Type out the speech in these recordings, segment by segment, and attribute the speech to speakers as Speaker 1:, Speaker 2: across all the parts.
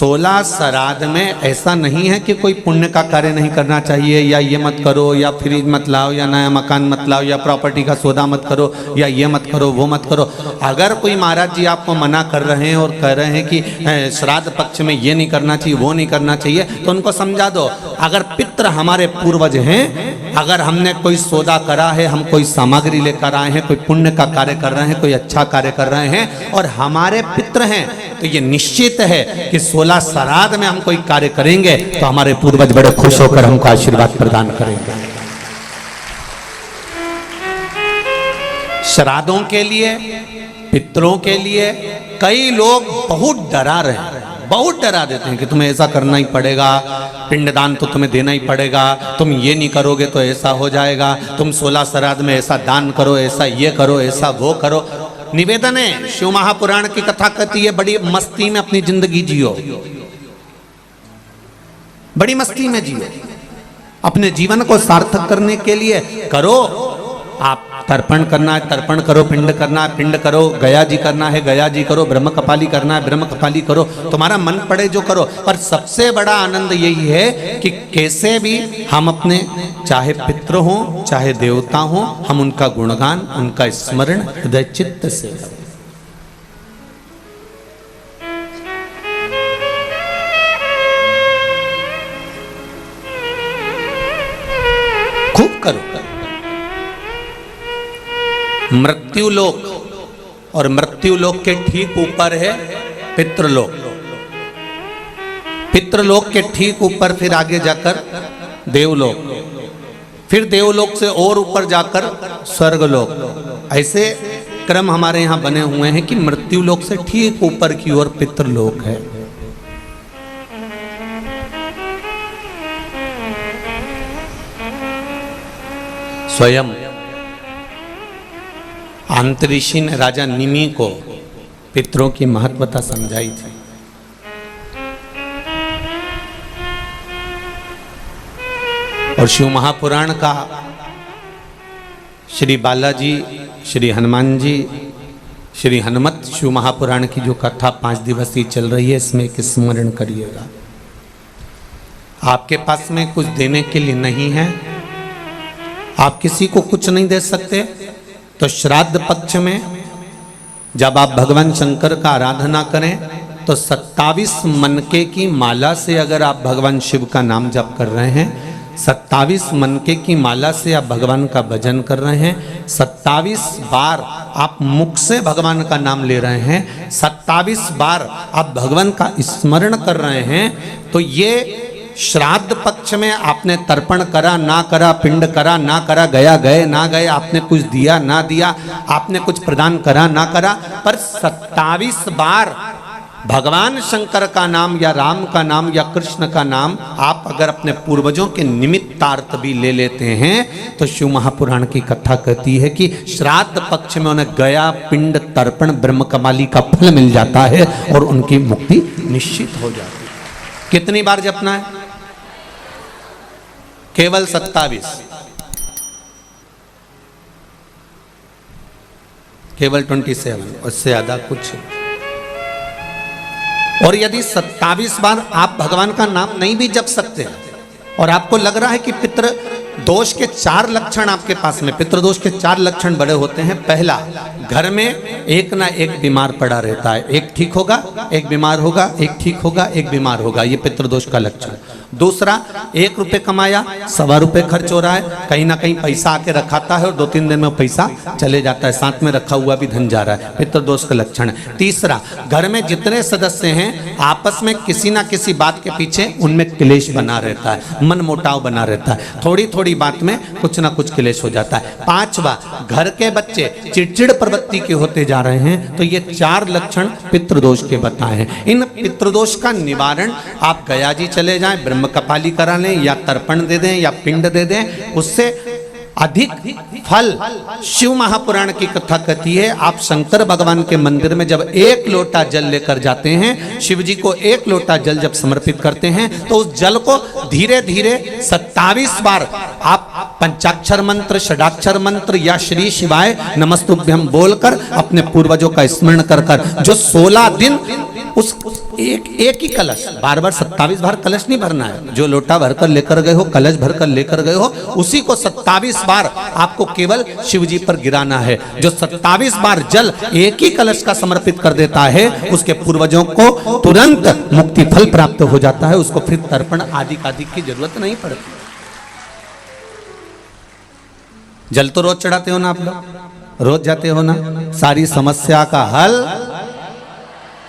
Speaker 1: 16 श्राद्ध में ऐसा नहीं है कि कोई पुण्य का कार्य नहीं करना चाहिए, या ये मत करो, या फ्रिज मत लाओ, या नया मकान मत लाओ, या प्रॉपर्टी का सौदा मत करो, या ये मत करो, वो मत करो। अगर कोई महाराज जी आपको मना कर रहे हैं और कह रहे हैं कि श्राद्ध पक्ष में ये नहीं करना चाहिए, वो नहीं करना चाहिए, तो उनको समझा दो। अगर पितृ हमारे पूर्वज हैं, अगर हमने कोई सौदा करा है, हम कोई सामग्री लेकर आए हैं, कोई पुण्य का कार्य कर रहे हैं, कोई अच्छा कार्य कर रहे हैं और हमारे पितृ हैं, तो ये निश्चित है कि 16 श्राद्ध में हम कोई कार्य करेंगे तो हमारे पूर्वज बड़े खुश होकर हमको आशीर्वाद प्रदान करेंगे। श्राद्धों के लिए, पितरों के लिए कई लोग बहुत डरा रहे हैं, बहुत डरा देते हैं कि तुम्हें ऐसा करना ही पड़ेगा, पिंडदान तो तुम्हें देना ही पड़ेगा, तुम ये नहीं करोगे तो ऐसा हो जाएगा, तुम 16 श्राद्ध में ऐसा दान करो, ऐसा ये करो, ऐसा वो करो। निवेदन है, शिव महापुराण की कथा कहती है, बड़ी मस्ती में अपनी जिंदगी जियो, बड़ी मस्ती में जियो, अपने जीवन को सार्थक करने के लिए करो। आप तर्पण करना है तर्पण करो, पिंड करना है पिंड करो, गया जी करना है गया जी करो, ब्रह्म कपाली करना है ब्रह्म कपाली करो, तुम्हारा मन पड़े जो करो। पर सबसे बड़ा आनंद यही है कि कैसे भी हम अपने, चाहे पितृ हो चाहे देवता हो, हम उनका गुणगान, उनका स्मरण हृदय चित्त से करें। खूब करो। मृत्युलोक, और मृत्युलोक के ठीक ऊपर है पितृलोक, पितृलोक के ठीक ऊपर फिर आगे जाकर देवलोक, फिर देवलोक से और ऊपर जाकर स्वर्गलोक। ऐसे क्रम हमारे यहाँ बने हुए हैं कि मृत्युलोक से ठीक ऊपर की ओर पितृलोक है। स्वयं अंतरिक्षी ने राजा निमि को पितरों की महत्वता समझाई थी। और शिव महापुराण का श्री बालाजी, श्री हनुमान जी, श्री हनुमत शिव महापुराण की जो कथा 5 दिवसीय चल रही है, इसमें एक स्मरण करिएगा। आपके पास में कुछ देने के लिए नहीं है, आप किसी को कुछ नहीं दे सकते, तो श्राद्ध पक्ष में जब आप भगवान शंकर का आराधना करें तो 27 मनके की माला से अगर आप भगवान शिव का नाम जप कर रहे हैं, 27 मनके की माला से आप भगवान का भजन कर रहे हैं, 27 बार आप मुख से भगवान का नाम ले रहे हैं, 27 बार आप भगवान का स्मरण कर रहे हैं, तो ये श्राद्ध पक्ष में आपने तर्पण करा ना करा, पिंड करा ना करा, गया गए ना गए, आपने कुछ दिया ना दिया, आपने कुछ प्रदान करा ना करा, पर 27 बार भगवान शंकर का नाम या राम का नाम या कृष्ण का नाम आप अगर अपने पूर्वजों के निमित्तार्थ भी ले लेते हैं, तो शिव महापुराण की कथा कहती है कि श्राद्ध पक्ष में उन्हें गया, पिंड, तर्पण, ब्रह्म कमाली का फल मिल जाता है और उनकी मुक्ति निश्चित हो जाती है। कितनी बार जपना है? केवल 27, केवल 27, उससे ज्यादा कुछ। और यदि 27 बार आप भगवान का नाम नहीं भी जप सकते और आपको लग रहा है कि पितृ दोष के 4 लक्षण आपके पास में, पितृदोष के 4 लक्षण बड़े होते हैं। पहला, घर में एक ना एक बीमार पड़ा रहता है, एक ठीक होगा एक बीमार होगा, एक ठीक होगा एक बीमार होगा, ये पितृदोष का लक्षण। दूसरा, 1 रुपये कमाया 1.25 रुपये खर्च हो रहा है, कहीं ना कहीं पैसा आके रखाता है और 2-3 दिन में पैसा चले जाता है, साथ में रखा हुआ भी धन जा रहा है, पितृदोष का लक्षण है। तीसरा, घर में जितने सदस्य हैं आपस में किसी ना किसी बात के पीछे उनमें क्लेश बना रहता है, मन मुटाव बना रहता है, थोड़ी थोड़ी बात में कुछ ना कुछ क्लेश हो जाता है। 5वां, घर के बच्चे चिड़चिड़ प्रवृत्ति के होते जा रहे हैं, तो ये 4 लक्षण पितृदोष के बताए हैं। इन पितृदोष का निवारण आप गया जी चले जाएं, ब्रह्म कपाली करा लें, या तर्पण दे दें या पिंड दे दें, उससे अधिक फल शिव महापुराण की कथा कहती है। आप शंकर भगवान के मंदिर में जब 1 लोटा जल लेकर जाते हैं, शिव जी को 1 लोटा जल जब समर्पित करते हैं, तो उस जल को धीरे धीरे 27 बार आप पंचाक्षर मंत्र, षडाक्षर मंत्र या श्री शिवाय नमस्तुभ्यम बोलकर अपने पूर्वजों का स्मरण कर कर जो 16 दिन उस एक ही कलश, बार बार 27 बार कलश नहीं भरना है। जो लोटा भरकर लेकर गए हो, कलश भरकर लेकर गए हो, उसी को 27 बार आपको केवल शिव जी पर गिराना है। जो 27 बार जल एक ही कलश का समर्पित कर देता है, उसके पूर्वजों को तुरंत मुक्ति फल प्राप्त हो जाता है। उसको फिर तर्पण आदि की जरूरत नहीं पड़ती। जल तो रोज चढ़ाते हो ना आप लोग, रोज जाते हो ना। सारी समस्या का हल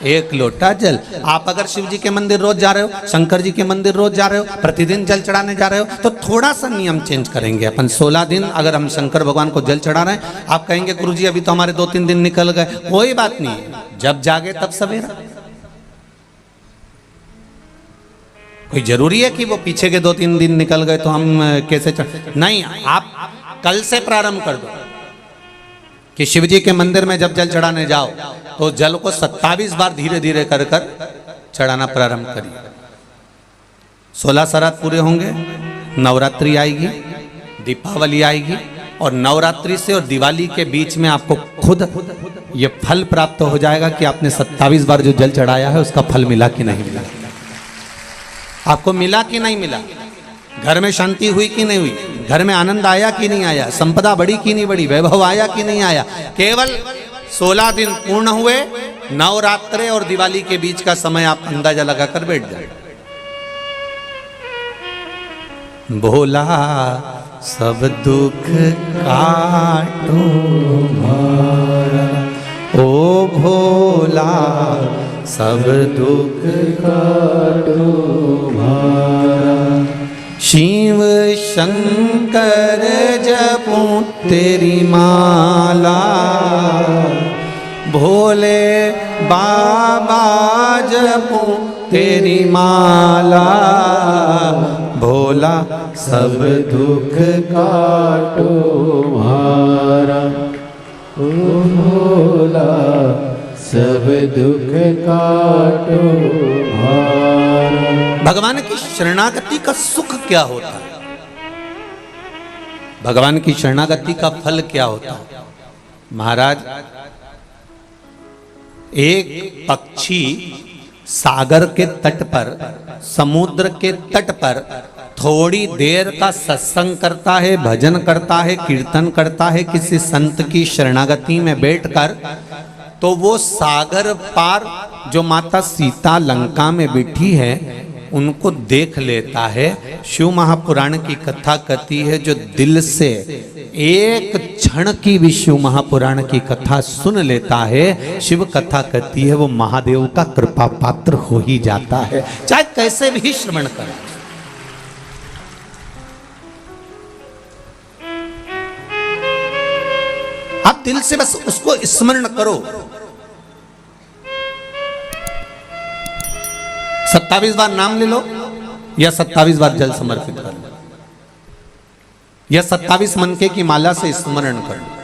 Speaker 1: एक लोटा जल। आप अगर शिव जी के मंदिर रोज जा रहे हो, शंकर जी के मंदिर रोज जा रहे हो, प्रतिदिन जल चढ़ाने जा रहे हो, तो थोड़ा सा नियम चेंज करेंगे अपन। 16 दिन अगर हम शंकर भगवान को जल चढ़ा रहे हैं, आप कहेंगे गुरुजी अभी तो हमारे 2-3 दिन निकल गए। कोई बात नहीं, जब जागे तब सवेरा। कोई जरूरी है कि वो पीछे के 2-3 दिन निकल गए तो हम कैसे नहीं। आप कल से प्रारंभ कर दो कि शिव जी के मंदिर में जब जल चढ़ाने जाओ तो जल को 27 बार धीरे धीरे कर कर चढ़ाना प्रारंभ करिए। 16 श्राद्ध पूरे होंगे, नवरात्रि आएगी, दीपावली आएगी, और नवरात्रि से और दिवाली के बीच में आपको खुद ये फल प्राप्त हो जाएगा कि आपने 27 बार जो जल चढ़ाया है उसका फल मिला कि नहीं मिला, आपको मिला कि नहीं मिला, घर में शांति हुई कि नहीं हुई, घर में आनंद आया कि नहीं आया, संपदा बढ़ी कि नहीं बढ़ी, वैभव आया कि नहीं आया। केवल 16 दिन पूर्ण हुए, नवरात्रे और दिवाली के बीच का समय आप अंदाजा लगाकर बैठ जाए। भोला सब दुख काटो भारा, ओ भोला सब दुख काटो भारा। शिव शंकर जपूं तेरी माला, भोले बाबा जपूं तेरी माला। भोला सब दुख काटो भारा, ओ भोला सब दुख काटो भारा। भगवान की शरणागति का सुख क्या होता है, भगवान की शरणागति का फल क्या होता है। महाराज, एक पक्षी सागर के तट पर, समुद्र के तट पर थोड़ी देर का सत्संग करता है, भजन करता है, कीर्तन करता है किसी संत की शरणागति में बैठकर, तो वो सागर पार जो माता सीता लंका में बैठी है उनको देख लेता है। शिव महापुराण की कथा कहती है, जो दिल से एक क्षण की भी शिव महापुराण की कथा सुन लेता है, शिव कथा कहती है वो महादेव का कृपा पात्र हो ही जाता है, चाहे कैसे भी श्रवण करे। आप दिल से बस उसको स्मरण करो। 27 बार नाम ले लो या 27 बार जल समर्पित कर लो, या 27 मनके की माला से स्मरण कर लो।